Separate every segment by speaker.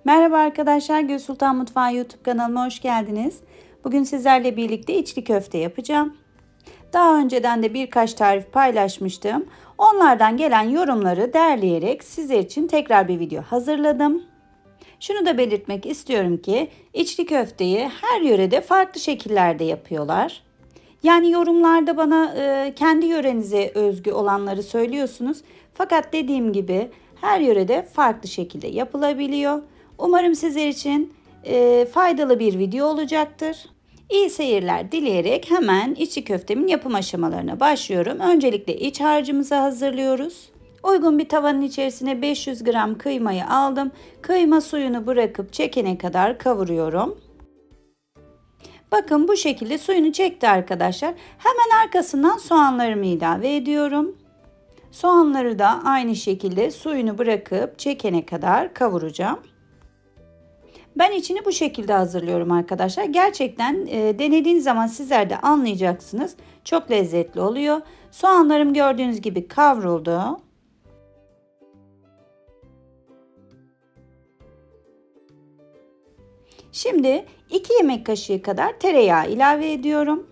Speaker 1: Merhaba arkadaşlar, Gül Sultan Mutfağı YouTube kanalıma hoş geldiniz. Bugün sizlerle birlikte içli köfte yapacağım. Daha önceden de birkaç tarif paylaşmıştım. Onlardan gelen yorumları derleyerek sizler için tekrar bir video hazırladım. Şunu da belirtmek istiyorum ki içli köfteyi her yörede farklı şekillerde yapıyorlar. Yani yorumlarda bana kendi yörenize özgü olanları söylüyorsunuz. Fakat dediğim gibi her yörede farklı şekilde yapılabiliyor. Umarım sizler için faydalı bir video olacaktır. İyi seyirler dileyerek hemen içli köftemin yapım aşamalarına başlıyorum. Öncelikle iç harcımızı hazırlıyoruz. Uygun bir tavanın içerisine 500 gram kıymayı aldım. Kıyma suyunu bırakıp çekene kadar kavuruyorum. Bakın bu şekilde suyunu çekti arkadaşlar. Hemen arkasından soğanlarımı ilave ediyorum. Soğanları da aynı şekilde suyunu bırakıp çekene kadar kavuracağım. Ben içini bu şekilde hazırlıyorum arkadaşlar. Gerçekten denediğiniz zaman sizler de anlayacaksınız. Çok lezzetli oluyor. Soğanlarım gördüğünüz gibi kavruldu. Şimdi 2 yemek kaşığı kadar tereyağı ilave ediyorum.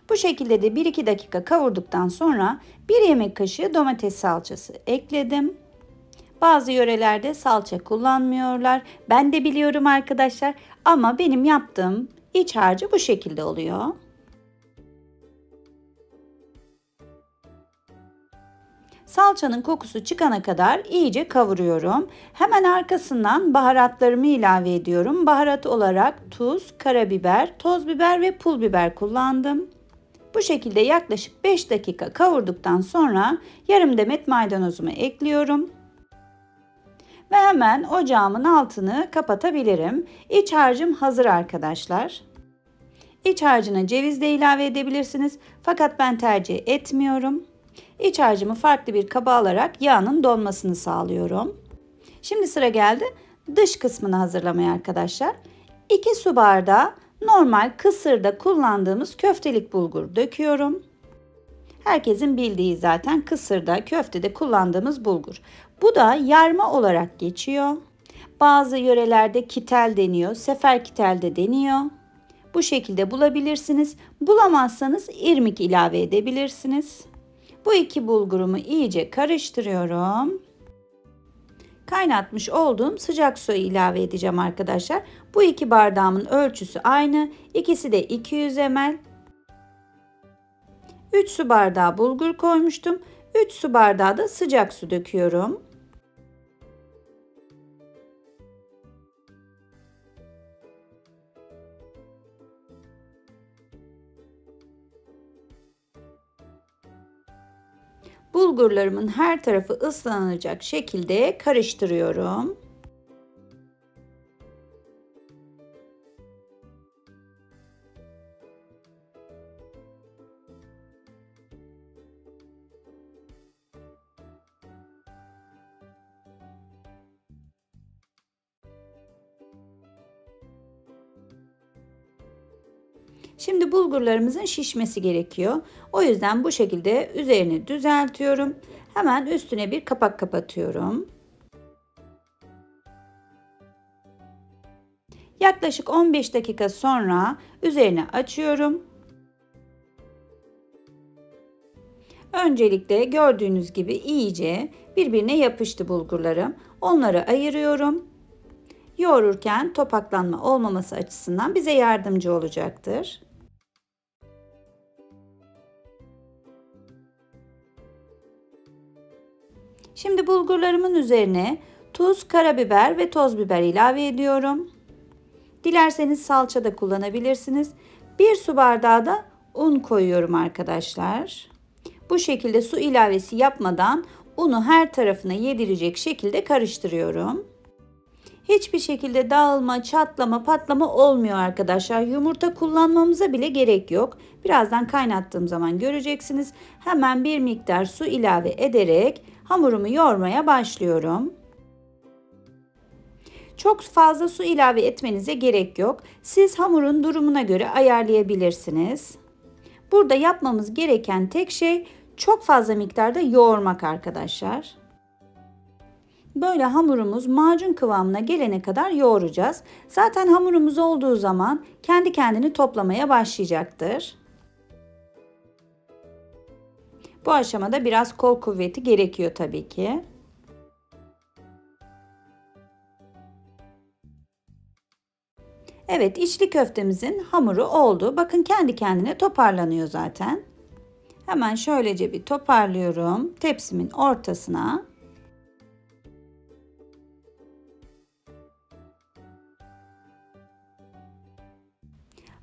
Speaker 1: Bu şekilde de 1-2 dakika kavurduktan sonra 1 yemek kaşığı domates salçası ekledim. Bazı yörelerde salça kullanmıyorlar. Ben de biliyorum arkadaşlar ama benim yaptığım iç harcı bu şekilde oluyor. Salçanın kokusu çıkana kadar iyice kavuruyorum. Hemen arkasından baharatlarımı ilave ediyorum. Baharat olarak tuz, karabiber, toz biber ve pul biber kullandım. Bu şekilde yaklaşık 5 dakika kavurduktan sonra yarım demet maydanozumu ekliyorum. Ve hemen ocağımın altını kapatabilirim. İç harcım hazır arkadaşlar. İç harcına ceviz de ilave edebilirsiniz. Fakat ben tercih etmiyorum. İç harcımı farklı bir kaba alarak yağının donmasını sağlıyorum. Şimdi sıra geldi dış kısmını hazırlamaya arkadaşlar. 2 su bardağı normal kısırda kullandığımız köftelik bulgur döküyorum. Herkesin bildiği zaten kısırda, köftede kullandığımız bulgur. Bu da yarma olarak geçiyor. Bazı yörelerde kitel deniyor, sefer kitel de deniyor. Bu şekilde bulabilirsiniz. Bulamazsanız irmik ilave edebilirsiniz. Bu iki bulgurumu iyice karıştırıyorum. Kaynatmış olduğum sıcak suyu ilave edeceğim arkadaşlar. Bu 2 bardağımın ölçüsü aynı. İkisi de 200 ml. 3 su bardağı bulgur koymuştum. 3 su bardağı da sıcak su döküyorum. Bulgurlarımın her tarafı ıslanacak şekilde karıştırıyorum. Şimdi bulgurlarımızın şişmesi gerekiyor. O yüzden bu şekilde üzerini düzeltiyorum. Hemen üstüne bir kapak kapatıyorum. Yaklaşık 15 dakika sonra üzerini açıyorum. Öncelikle gördüğünüz gibi iyice birbirine yapıştı bulgurlarım. Onları ayırıyorum. Yoğururken topaklanma olmaması açısından bize yardımcı olacaktır. Şimdi bulgurlarımın üzerine tuz, karabiber ve toz biber ilave ediyorum. Dilerseniz salça da kullanabilirsiniz. 1 su bardağı da un koyuyorum arkadaşlar. Bu şekilde su ilavesi yapmadan unu her tarafına yedirecek şekilde karıştırıyorum. Hiçbir şekilde dağılma, çatlama, patlama olmuyor arkadaşlar. Yumurta kullanmamıza bile gerek yok. Birazdan kaynattığım zaman göreceksiniz. Hemen bir miktar su ilave ederek hamurumu yoğurmaya başlıyorum. Çok fazla su ilave etmenize gerek yok. Siz hamurun durumuna göre ayarlayabilirsiniz. Burada yapmamız gereken tek şey çok fazla miktarda yoğurmak arkadaşlar. Böyle hamurumuz macun kıvamına gelene kadar yoğuracağız. Zaten hamurumuz olduğu zaman kendi kendini toplamaya başlayacaktır. Bu aşamada biraz kol kuvveti gerekiyor tabii ki. Evet, içli köftemizin hamuru oldu. Bakın kendi kendine toparlanıyor zaten. Hemen şöylece bir toparlıyorum tepsimin ortasına.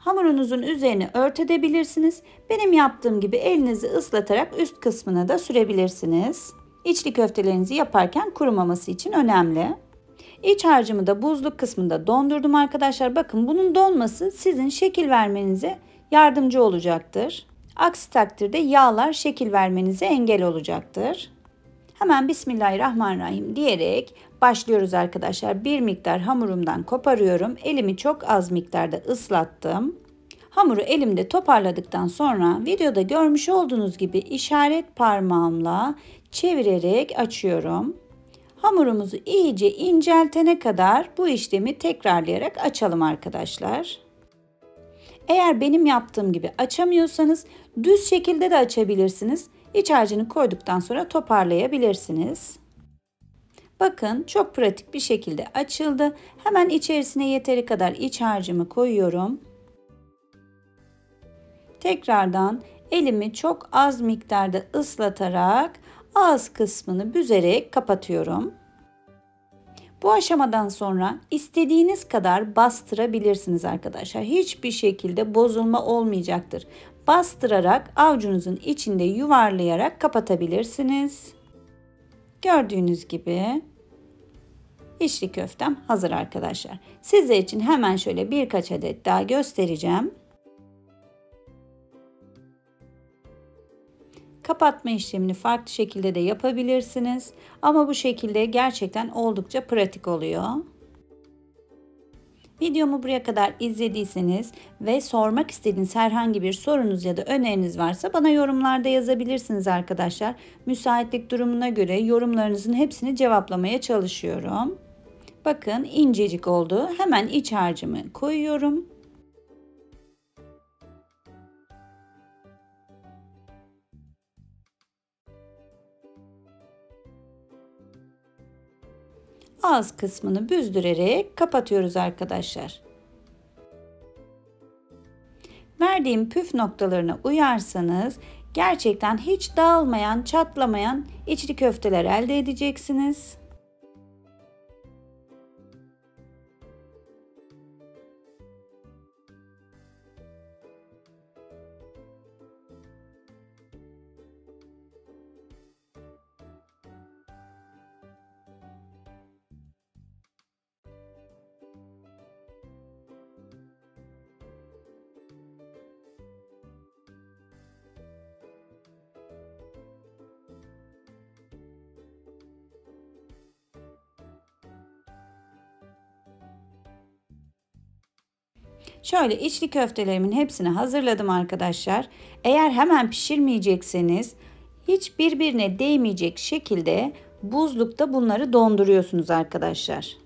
Speaker 1: Hamurunuzun üzerine örtebilirsiniz. Benim yaptığım gibi elinizi ıslatarak üst kısmına da sürebilirsiniz. İçli köftelerinizi yaparken kurumaması için önemli. İç harcımı da buzluk kısmında dondurdum arkadaşlar. Bakın bunun donması sizin şekil vermenize yardımcı olacaktır. Aksi takdirde yağlar şekil vermenize engel olacaktır. Hemen Bismillahirrahmanirrahim diyerek başlıyoruz arkadaşlar. Bir miktar hamurumdan koparıyorum. Elimi çok az miktarda ıslattım. Hamuru elimde toparladıktan sonra videoda görmüş olduğunuz gibi işaret parmağımla çevirerek açıyorum. Hamurumuzu iyice inceltene kadar bu işlemi tekrarlayarak açalım arkadaşlar. Eğer benim yaptığım gibi açamıyorsanız düz şekilde de açabilirsiniz. İç harcını koyduktan sonra toparlayabilirsiniz. Bakın çok pratik bir şekilde açıldı. Hemen içerisine yeteri kadar iç harcımı koyuyorum. Tekrardan elimi çok az miktarda ıslatarak ağız kısmını büzerek kapatıyorum. Bu aşamadan sonra istediğiniz kadar bastırabilirsiniz arkadaşlar. Hiçbir şekilde bozulma olmayacaktır. Bastırarak avucunuzun içinde yuvarlayarak kapatabilirsiniz. Gördüğünüz gibi içli köftem hazır arkadaşlar. Sizler için hemen şöyle birkaç adet daha göstereceğim. Kapatma işlemini farklı şekilde de yapabilirsiniz. Ama bu şekilde gerçekten oldukça pratik oluyor. Videomu buraya kadar izlediyseniz ve sormak istediğiniz herhangi bir sorunuz ya da öneriniz varsa bana yorumlarda yazabilirsiniz arkadaşlar. Müsaitlik durumuna göre yorumlarınızın hepsini cevaplamaya çalışıyorum. Bakın incecik oldu. Hemen iç harcımı koyuyorum. Ağız kısmını büzdürerek kapatıyoruz arkadaşlar. Verdiğim püf noktalarına uyarsanız gerçekten hiç dağılmayan, çatlamayan içli köfteler elde edeceksiniz. Şöyle içli köftelerimin hepsini hazırladım arkadaşlar. Eğer hemen pişirmeyecekseniz hiç birbirine değmeyecek şekilde buzlukta bunları donduruyorsunuz arkadaşlar.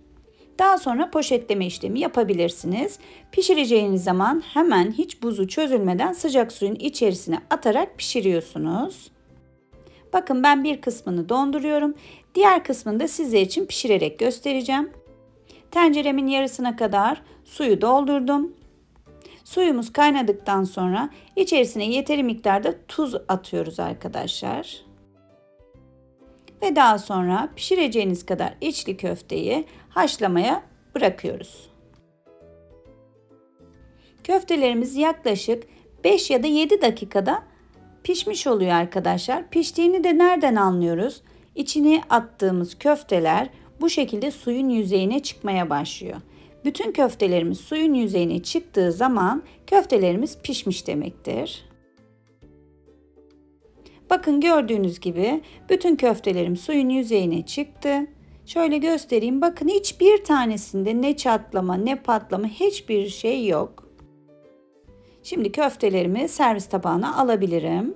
Speaker 1: Daha sonra poşetleme işlemi yapabilirsiniz. Pişireceğiniz zaman hemen hiç buzu çözülmeden sıcak suyun içerisine atarak pişiriyorsunuz. Bakın ben bir kısmını donduruyorum. Diğer kısmını da sizler için pişirerek göstereceğim. Tenceremin yarısına kadar suyu doldurdum. Suyumuz kaynadıktan sonra içerisine yeteri miktarda tuz atıyoruz arkadaşlar. Ve daha sonra pişireceğiniz kadar içli köfteyi haşlamaya bırakıyoruz. Köftelerimiz yaklaşık 5 ya da 7 dakikada pişmiş oluyor arkadaşlar. Piştiğini de nereden anlıyoruz? İçine attığımız köfteler bu şekilde suyun yüzeyine çıkmaya başlıyor. Bütün köftelerimiz suyun yüzeyine çıktığı zaman köftelerimiz pişmiş demektir. Bakın gördüğünüz gibi bütün köftelerim suyun yüzeyine çıktı. Şöyle göstereyim. Bakın hiçbir tanesinde ne çatlama ne patlama hiçbir şey yok. Şimdi köftelerimi servis tabağına alabilirim.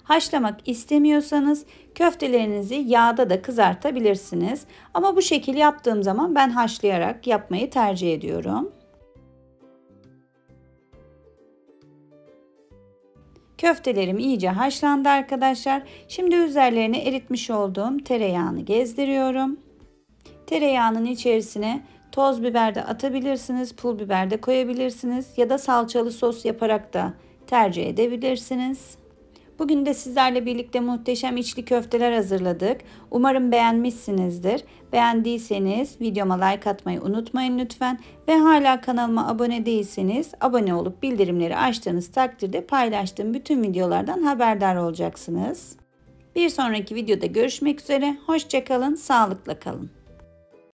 Speaker 1: Haşlamak istemiyorsanız köftelerinizi yağda da kızartabilirsiniz. Ama bu şekil yaptığım zaman ben haşlayarak yapmayı tercih ediyorum. Köftelerim iyice haşlandı arkadaşlar. Şimdi üzerlerine eritmiş olduğum tereyağını gezdiriyorum. Tereyağının içerisine toz biber de atabilirsiniz, pul biber de koyabilirsiniz ya da salçalı sos yaparak da tercih edebilirsiniz. Bugün de sizlerle birlikte muhteşem içli köfteler hazırladık. Umarım beğenmişsinizdir. Beğendiyseniz videoma like atmayı unutmayın lütfen. Ve hala kanalıma abone değilseniz abone olup bildirimleri açtığınız takdirde paylaştığım bütün videolardan haberdar olacaksınız. Bir sonraki videoda görüşmek üzere. Hoşça kalın, sağlıkla kalın.